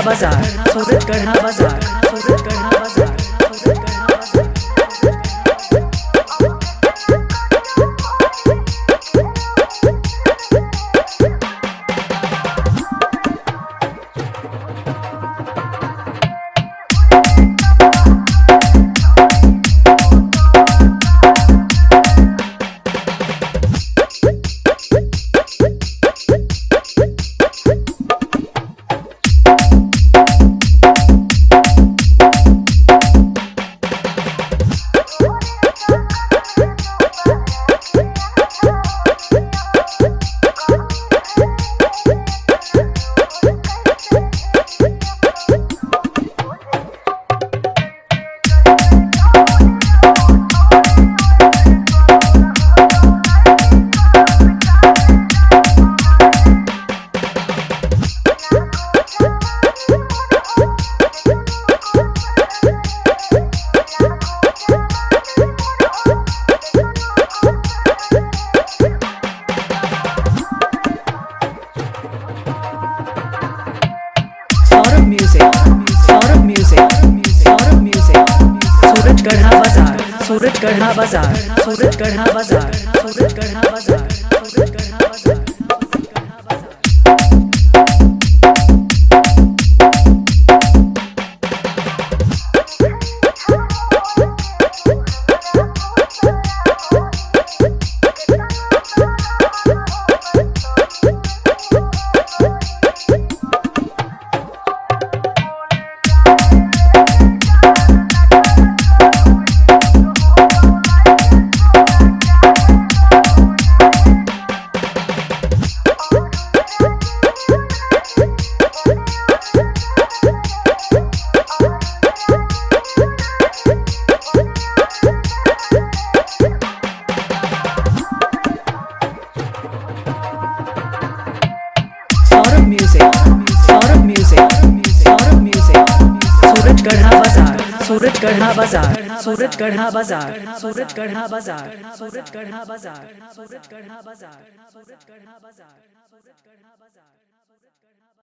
बाजार, सूरत गढ़ा बाजार, सूरत गढ़ा बाजार, सूरत गढ़ा बाजार। सूरत गढ़ा बाजार, सूरत गढ़ा बाजार, सूरत गढ़ा बाजार, सूरत गढ़ा बाजार, सूरत गढ़ा बाजार। सूरत गढ़ा बाजार, सूरत गढ़ा बाजार, सूरत गढ़ा बाजार, सूरत गढ़ा बाजार, सूरत गढ़ा बाजार, सूरत गढ़ा बाजार, सूरत गढ़ा बाजार, सूरत गढ़ा।